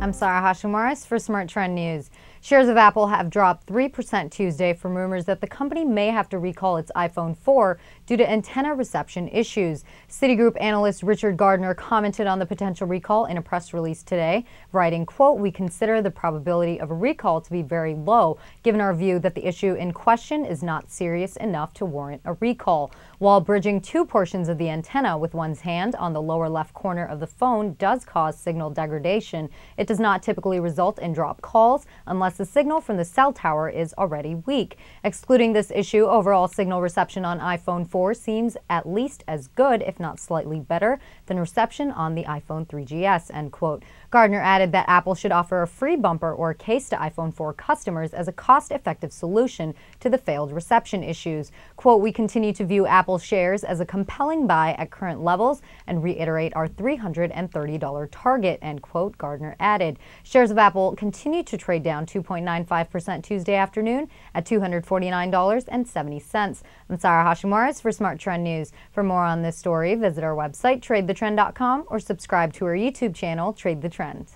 I'm Sarah Hashimaris for Smart Trend News. Shares of Apple have dropped 3% Tuesday from rumors that the company may have to recall its iPhone 4 due to antenna reception issues. Citigroup analyst Richard Gardner commented on the potential recall in a press release today, writing, quote, "We consider the probability of a recall to be very low, given our view that the issue in question is not serious enough to warrant a recall." While bridging two portions of the antenna with one's hand on the lower left corner of the phone does cause signal degradation, it does not typically result in dropped calls unless the signal from the cell tower is already weak. Excluding this issue, overall signal reception on iPhone 4 seems at least as good, if not slightly better, than reception on the iPhone 3GS, end quote. Gardner added that Apple should offer a free bumper or case to iPhone 4 customers as a cost-effective solution to the failed reception issues. Quote, "We continue to view Apple shares as a compelling buy at current levels and reiterate our $330 target," end quote, Gardner added. Shares of Apple continue to trade down 2.95% Tuesday afternoon at $249.70. I'm Sarah Hashimaris for Smart Trend News. For more on this story, visit our website, tradethetrend.com, or subscribe to our YouTube channel, Trade the Trend.